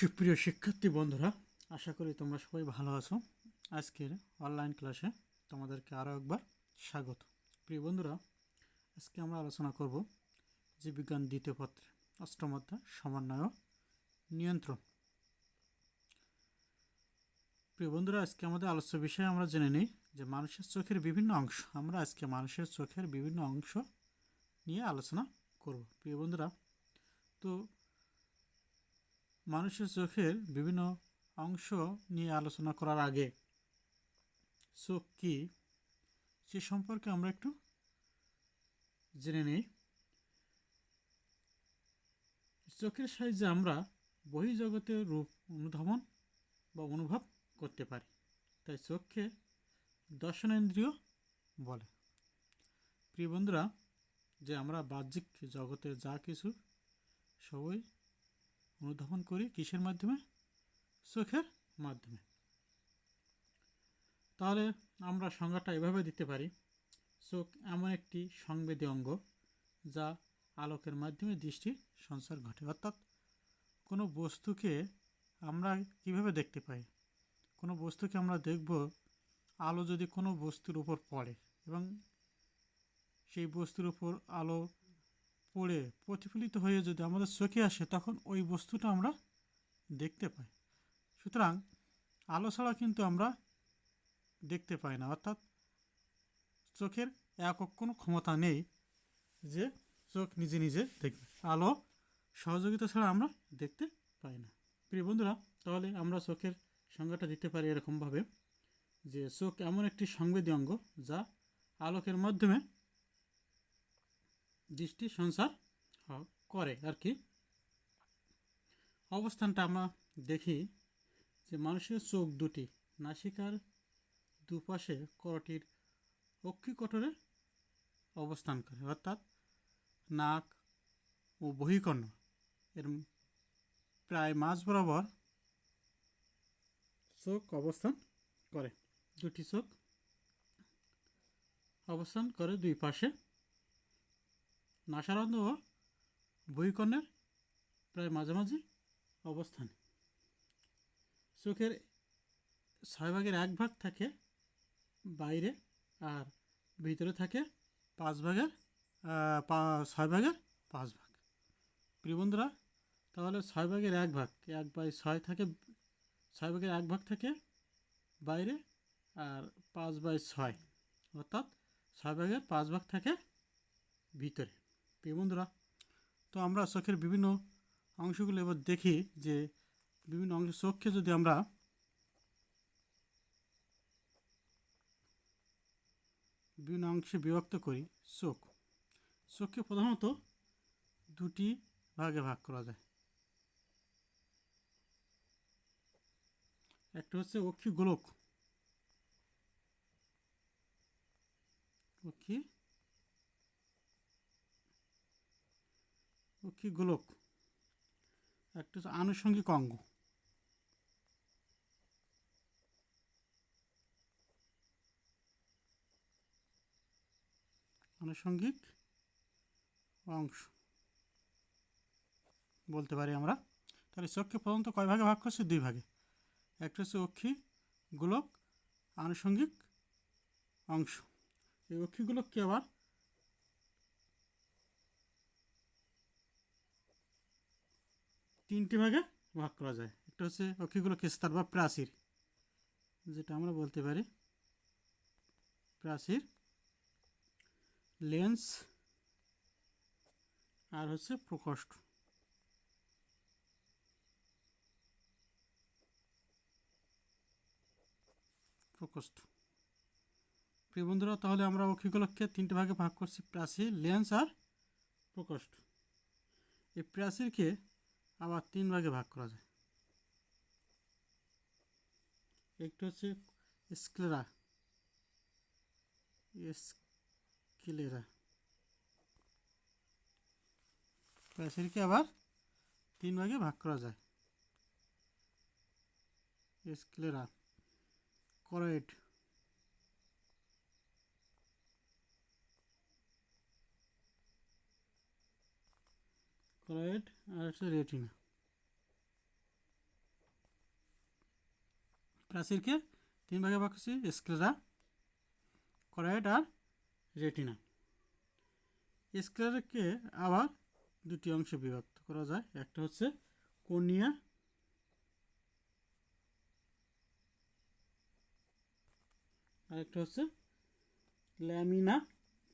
সুপ্রিয় শিক্ষার্থী বন্ধুরা, আশা করি তোমরা সবাই ভালো আছো। আজকের অনলাইন ক্লাসে তোমাদেরকে আরও একবার স্বাগত। প্রিয় বন্ধুরা, আজকে আমরা আলোচনা করব জীববিজ্ঞান দ্বিতীয় পত্রে অষ্টম অধ্যায় সমন্বয় ও নিয়ন্ত্রণ। প্রিয় বন্ধুরা, আজকে আমাদের আলোচ্য বিষয়ে আমরা জেনে নিই যে মানুষের চোখের বিভিন্ন অংশ। আমরা আজকে মানুষের চোখের বিভিন্ন অংশ নিয়ে আলোচনা করব। প্রিয় বন্ধুরা, তো মানুষের চোখের বিভিন্ন অংশ নিয়ে আলোচনা করার আগে চোখ কী সে সম্পর্কে আমরা একটু জেনে নিই। চোখের সাহায্যে আমরা বহির্জগতের রূপ অনুধাবন বা অনুভব করতে পারি, তাই চোখকে দর্শনেন্দ্রিয় বলে। প্রিয় বন্ধুরা, যে আমরা বাহ্যিক জগতে যা কিছু সবই অনুধাবন করি কিসের মাধ্যমে? চোখের মাধ্যমে। তাহলে আমরা সংজ্ঞাটা এভাবে দিতে পারি: চোখ এমন একটি সংবেদী অঙ্গ যা আলোকের মাধ্যমে দৃষ্টি সঞ্চার ঘটে। অর্থাৎ কোনো বস্তুকে আমরা কিভাবে দেখতে পাই? কোনো বস্তুকে আমরা দেখব আলো যদি কোনো বস্তুর উপর পড়ে এবং সেই বস্তুর উপর আলো পড়ে প্রতিফলিত হয়ে যদি আমাদের চোখে আসে, তখন ওই বস্তুটা আমরা দেখতে পাই। সুতরাং আলো ছাড়া কিন্তু আমরা দেখতে পাই না। অর্থাৎ চোখের একক কোনো ক্ষমতা নেই যে চোখ নিজে নিজে দেখবে। আলো সহযোগিতা ছাড়া আমরা দেখতে পাই না। প্রিয় বন্ধুরা, তাহলে আমরা চোখের সংজ্ঞাটা দিতে পারি এরকমভাবে যে চোখ এমন একটি সংবেদী অঙ্গ যা আলোকের মাধ্যমে দৃষ্টি সঞ্চার করে আর কি। অবস্থানটা আমরা দেখি যে মানুষের চোখ দুটি নাসিকার দুপাশে করটির অক্ষিকটরে অবস্থান করে। অর্থাৎ নাক ও বহিকর্ণ এর প্রায় মাঝ বরাবর চোখ অবস্থান করে। দুটি চোখ অবস্থান করে দুই পাশে নাসারন্ধ্র ও বহিকর্ণের প্রায় মাঝামাঝি অবস্থানে। চোখের 6 ভাগের 1 ভাগ থাকে বাইরে আর ভিতরে থাকে 6 ভাগের 5 ভাগ। প্রিয় বন্ধুরা, তাহলে 6 ভাগের 1 ভাগ 1/6 থাকে, 6 ভাগের 1 ভাগ থাকে বাইরে আর 5/6 অর্থাৎ 6 ভাগের 5 ভাগ থাকে ভিতরে। প্রিয় বন্ধুরা, তো আমরা চোখের বিভিন্ন অংশগুলো এবার দেখি যে বিভিন্ন অংশ চোখকে যদি আমরা বিভিন্ন অংশে বিভক্ত করি, চোখকে প্রধানত দুটি ভাগে ভাগ করা যায়। একটা হচ্ছে অক্ষিগোলক, অক্ষিগোলক। একটা হচ্ছে আনুষঙ্গিক অঙ্গ। আনুষঙ্গিক অংশ বলতে পারি আমরা। তাহলে চোখকে প্রধানত কয় ভাগে ভাগ করছে? 2 ভাগে। একটা হচ্ছে অক্ষিগোলক, আনুষঙ্গিক অংশ। এই অক্ষিগোলককে আবার 3টি ভাগে ভাগ করা যায়। একটা হচ্ছে অক্ষিগোলক স্তর বা প্রাচীর, যেটা আমরা বলতে পারি প্রাচীর, লেন্স আর হচ্ছে প্রকোষ্ঠ। প্রিয় বন্ধুরা, তাহলে আমরা অক্ষিগোলককে 3টে ভাগে ভাগ করছি: প্রাচীর, লেন্স আর প্রকোষ্ঠ। এই প্রাচীরকে আবার 3 ভাগে ভাগ করা যায়। একটা হচ্ছে স্ক্লেরা, প্রাচীরকে আবার 3 ভাগে ভাগ করা যায়। স্ক্লেরা, করেড, আর হচ্ছে রেটিনা। প্রাচীরকে 3 ভাগে ভাগ করছি, স্ক্লেরা, করায়েড আর রেটিনা। স্ক্লেরাকে আবার দুটি অংশে বিভক্ত করা যায়, একটা হচ্ছে কর্নিয়া আর একটা হচ্ছে ল্যামিনা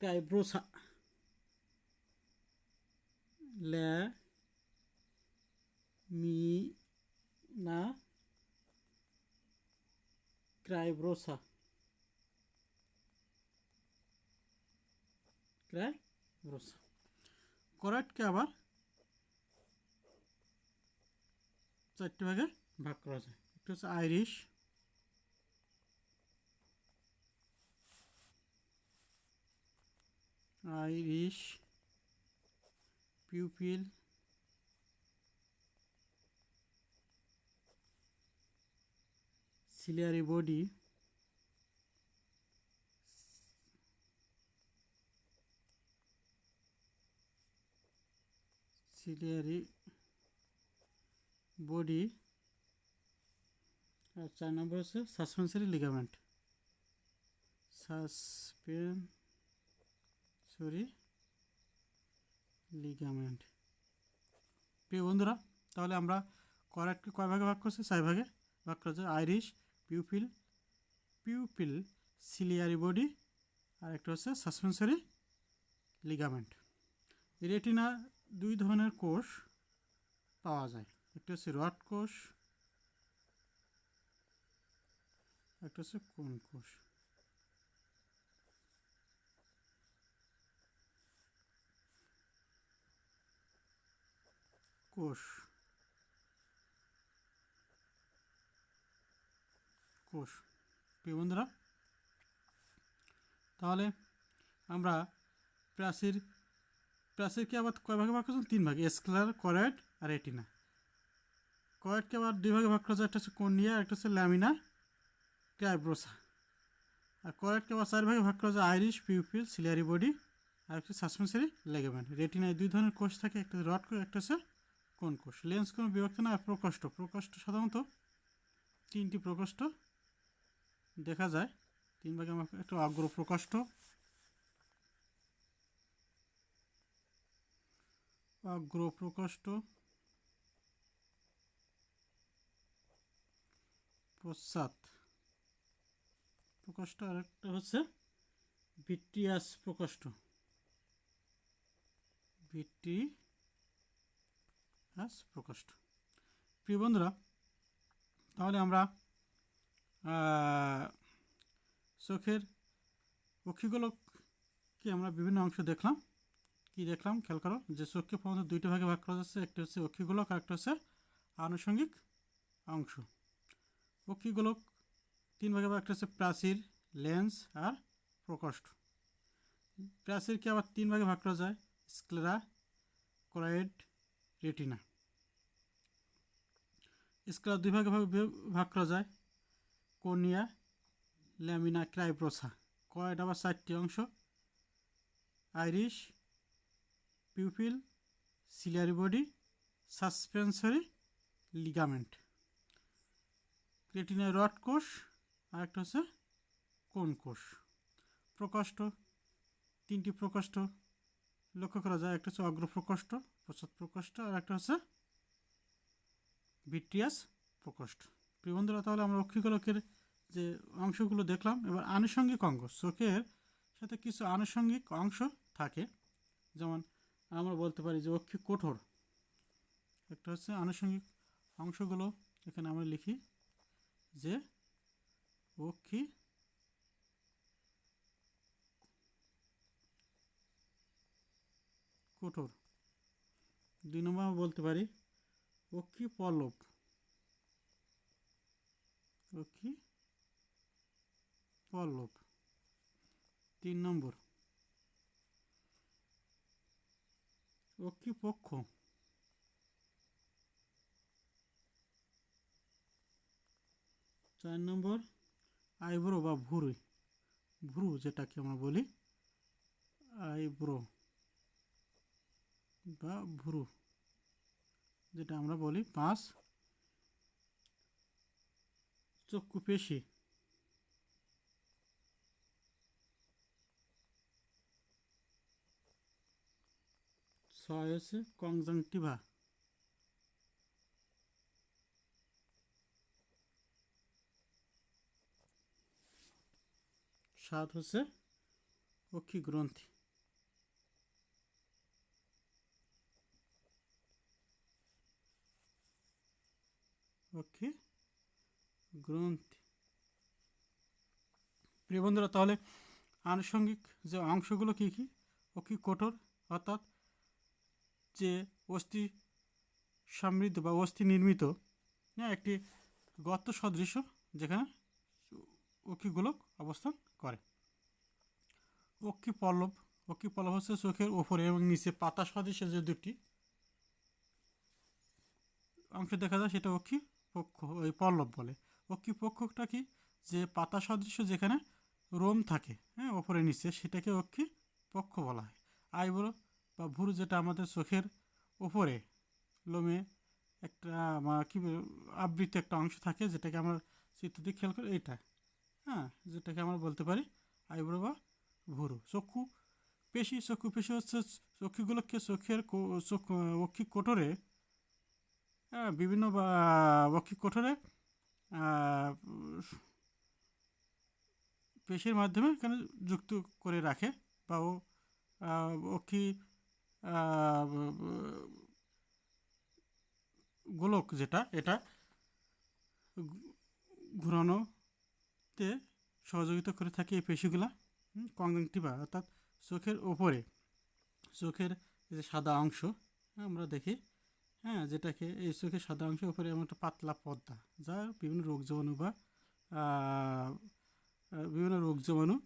ক্রাইব্রোসা। ল্যামিনা ক্রাইব্রোসা, করায়েডকে আবার 4টে ভাগে ভাগ করা যায়, একটা হচ্ছে আইরিশ পিউপিল সিলিয়ারি বডি আর 4 নম্বর হচ্ছে সাসপেন্সরি লিগামেন্ট। প্রিয় বন্ধুরা, তাহলে আমরা করায়েডকে কয় ভাগে ভাগ করছি? 4 ভাগে ভাগ করা যায়। আইরিশ পিউপিল সিলিয়ারি বডি আর একটা হচ্ছে সাসপেন্সরি লিগামেন্ট। রেটিনা 2 ধরনের কোষ পাওয়া যায়, একটা হচ্ছে রড কোষ, একটা হচ্ছে কোন কোষ। প্রিয় বন্ধুরা, তাহলে আমরা প্রাচীরকে আবার কয় ভাগে ভাগ করছি? 3 ভাগে, স্ক্লেরা, করায়েড আর রেটিনা। করায়েডকে আবার 2 ভাগে ভাগ করা যায়, একটা হচ্ছে কর্নিয়া আর একটা হচ্ছে ল্যামিনা ক্রাইব্রোসা। আর করায়েডকে আবার 4 ভাগে ভাগ করা যায়, আইরিশ পিউপিল সিলিয়ারি বডি আর একটা সাসপেন্সরি লিগামেন্ট। রেটিনায় 2 ধরনের কোষ থাকে, একটা রড কোষ, একটা হচ্ছে কোন কোষ। লেন্স কোনো বিভক্ত না, প্রকোষ্ঠ সাধারণত 3টি প্রকোষ্ঠ দেখা যায়। 3 ভাগে আমরা একটা অগ্র প্রকোষ্ঠ, পশ্চাৎ প্রকোষ্ঠ আর একটা হচ্ছে ভিট্রিয়াস প্রকোষ্ঠ। প্রিয় বন্ধুরা, তাহলে আমরা চোখের অক্ষিগোলককে আমরা বিভিন্ন অংশ দেখলাম। কি দেখলাম খেয়াল করো, যে চোখকে প্রথমত 2টি ভাগে ভাগ করা যাচ্ছে, একটা হচ্ছে অক্ষিগোলক আর একটা হচ্ছে আনুষঙ্গিক অংশ। অক্ষিগোলক 3 ভাগে ভাগ, একটা হচ্ছে প্রাচীর, লেন্স আর প্রকোষ্ঠ। প্রাচীরকে আবার 3 ভাগে ভাগ করা যায়, স্ক্লেরা, করায়েড, রেটিনা। স্ক্লেরা 2 ভাগে ভাগ করা যায়, কর্নিয়া, ল্যামিনা ক্রাইব্রোসা। করায়েড আবার 4টি অংশ, iris pupil ciliary body suspensory ligament. রেটিনায় রড কোষ আর একটা হচ্ছে কোন কোষ। প্রকোষ্ঠ 3টি প্রকোষ্ঠ লক্ষ্য করা যায়, একটা হচ্ছে অগ্র প্রকোষ্ঠ, পশ্চাৎ প্রকোষ্ঠ আর একটা হচ্ছে ভিট্রিয়াস প্রকোষ্ঠ। প্রিয় বন্ধুরা, তাহলে আমরা অক্ষিগোলকের যে অংশগুলো দেখলাম। এবার আনুষঙ্গিক অঙ্গ, চোখের সাথে কিছু আনুষঙ্গিক অংশ থাকে, যেমন আমরা বলতে পারি যে অক্ষি কোঠর। একটা হচ্ছে আনুষঙ্গিক অংশগুলো, এখানে আমরা লিখি যে অক্ষি কোঠর। 2 নম্বর আমরা বলতে পারি অক্ষি পল্লব। 3 নম্বর অক্ষিপক্ষ। 4 নম্বর আইব্রো বা ভ্রু যেটাকে আমরা বলি আইব্রো বা ভ্রু যেটা আমরা বলি। 5 চক্ষু পেশি, 6 হচ্ছে কনজাংটিভা, 7 হচ্ছে অক্ষি গ্রন্থি, অক্ষি গ্রন্থি। প্রিয় বন্ধুরা, তাহলে আনুষঙ্গিক যে অংশগুলো কী কী? অক্ষি কোটর, অর্থাৎ যে অস্থি সমৃদ্ধ বা অস্থি নির্মিত একটি গর্ত সদৃশ যেখানে অক্ষিগোলক অবস্থান করে। অক্ষি পল্লব, অক্ষি পল্লব হচ্ছে চোখের ওপরে এবং নিচে পাতা সদৃশ যে দুটি অংশ দেখা যায় সেটা অক্ষি পক্ষ, ওই পল্লব বলে। অক্ষি পক্ষটা কি? যে পাতা সদৃশ যেখানে রোম থাকে, হ্যাঁ, ওপরে নিচে, সেটাকে অক্ষি পক্ষ বলা হয়। আইব্রো বা ভুরু যেটা আমাদের চোখের ওপরে লোমে একটা কি আবৃত একটা অংশ থাকে, যেটাকে আমরা চিত্র দিয়ে খেয়াল করি, এইটা, হ্যাঁ, যেটাকে আমরা বলতে পারি আইব্রো বা ভুরু। চক্ষু পেশি, চক্ষু পেশি হচ্ছে চক্ষুগুলোকে চোখের চোখ অক্ষি কোটরে, হ্যাঁ, বিভিন্ন অক্ষি কোটরে পেশির মাধ্যমে এখানে যুক্ত করে রাখে বা অক্ষি গোলক যেটা, এটা ঘুরানোতে সহযোগিতা করে থাকে এই পেশিগুলা। কনজাংটিভা অর্থাৎ চোখের ওপরে, চোখের যে সাদা অংশ আমরা দেখি, হ্যাঁ, যেটাকে এই চোখের সাদা অংশের উপরে এমন একটা পাতলা পর্দা, যা বিভিন্ন রোগ জীবাণু বা বিভিন্ন রোগ জীবাণু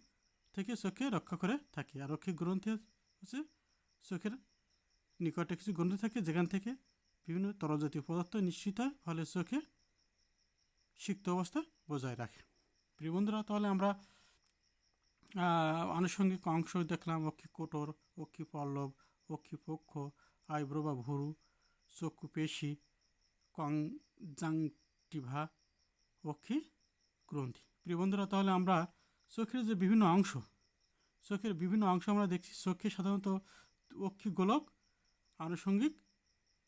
থেকে চোখকে রক্ষা করে থাকে। আর অক্ষি গ্রন্থি হচ্ছে চোখের নিকটে কিছু গ্রন্থি থাকে, যেখান থেকে বিভিন্ন তরলজাতীয় পদার্থ নিঃসৃত হয়, ফলে চোখে সিক্ত অবস্থা বজায় রাখে। প্রিয় বন্ধুরা, তাহলে আমরা আনুষঙ্গিক অংশ দেখলাম: অক্ষি কোটর, অক্ষি পল্লব, অক্ষি পক্ষ, আইব্রো বা ভুরু, চক্ষু পেশি, কনজাংটিভা, অক্ষি গ্রন্থি। প্রিয় বন্ধুরা, তাহলে আমরা চোখের যে বিভিন্ন অংশ, চোখের বিভিন্ন অংশ আমরা দেখছি। চোখে সাধারণত অক্ষি গোলক, আনুষঙ্গিক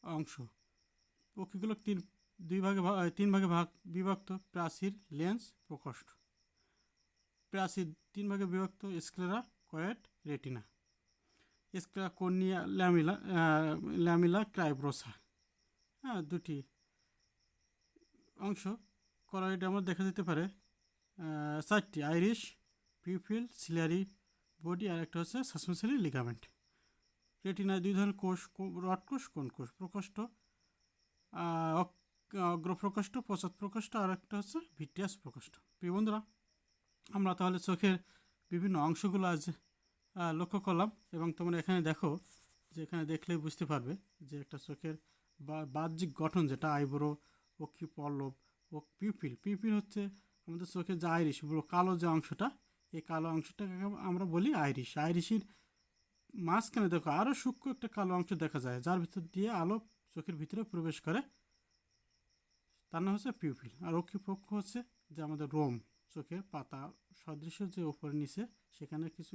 অংশ। অক্ষিগোলক তিন ভাগে বিভক্ত: প্রাচীর, লেন্স, প্রকোষ্ঠ। প্রাচীর 3 ভাগে বিভক্ত: স্ক্লেরা, কয়েড, retina. Sclera, cornea, lamina, cribrosa, হ্যাঁ, দুটি অংশ। কয়েডে আমার দেখা যেতে পারে 4টি: আইরিশ, পিউপিল, সিলিয়ারি বডি, আর একটা হচ্ছে সাসপেনশনারি লিগামেন্ট। রেটিনায় 2 ধরনের কোষ: রড কোষ, কোন কোষ। প্রকোষ্ঠ, অগ্রপ্রকোষ্ঠ, পশ্চাৎ প্রকোষ্ঠ, আর একটা হচ্ছে ভিট্রিয়াস প্রকোষ্ঠ। প্রিয় বন্ধুরা, আমরা তাহলে চোখের বিভিন্ন অংশগুলো আজ লক্ষ্য করলাম, এবং তোমরা এখানে দেখো, যে এখানে দেখলেই বুঝতে পারবে যে একটা চোখের বাহ্যিক গঠন, যেটা আইব্রো, অক্ষি পল্লব ও পিউপিল। পিউপিল হচ্ছে আমাদের চোখের যে আইরিশ, কালো যে অংশটা, এই কালো অংশটাকে আমরা বলি আইরিশ। আইরিশের মাঝখানে দেখো আরও সূক্ষ্ম একটা কালো অংশ দেখা যায়, যার ভিতর দিয়ে আলো চোখের ভিতরে প্রবেশ করে, তার নাম হচ্ছে পিউপিল। আর অক্ষিপক্ষ হচ্ছে যে আমাদের রোম, চোখের পাতা সদৃশ যে ওপরে নিচে, সেখানে কিছু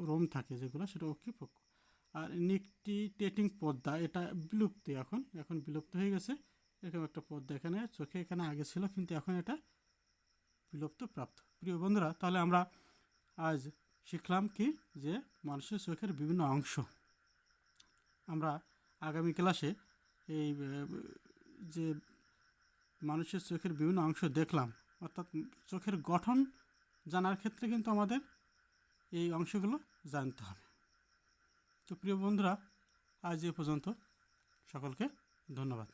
রোম থাকে যেগুলো, সেটা অক্ষিপক্ষ। আর নিকটিটেটিং পর্দা, এটা বিলুপ্ত, এখন বিলুপ্ত হয়ে গেছে। এরকম একটা পর্দা এখানে চোখে এখানে আগে ছিল, কিন্তু এখন এটা বিলুপ্ত প্রাপ্ত। প্রিয় বন্ধুরা, তাহলে আমরা আজ শিখলাম কি, যে মানুষের চোখের বিভিন্ন অংশ। আমরা আগামী ক্লাসে এই যে মানুষের চোখের বিভিন্ন অংশ দেখলাম, অর্থাৎ চোখের গঠন জানার ক্ষেত্রে কিন্তু আমাদের এই অংশগুলো জানতে হবে। তো প্রিয় বন্ধুরা, আজ এ পর্যন্ত। সকলকে ধন্যবাদ।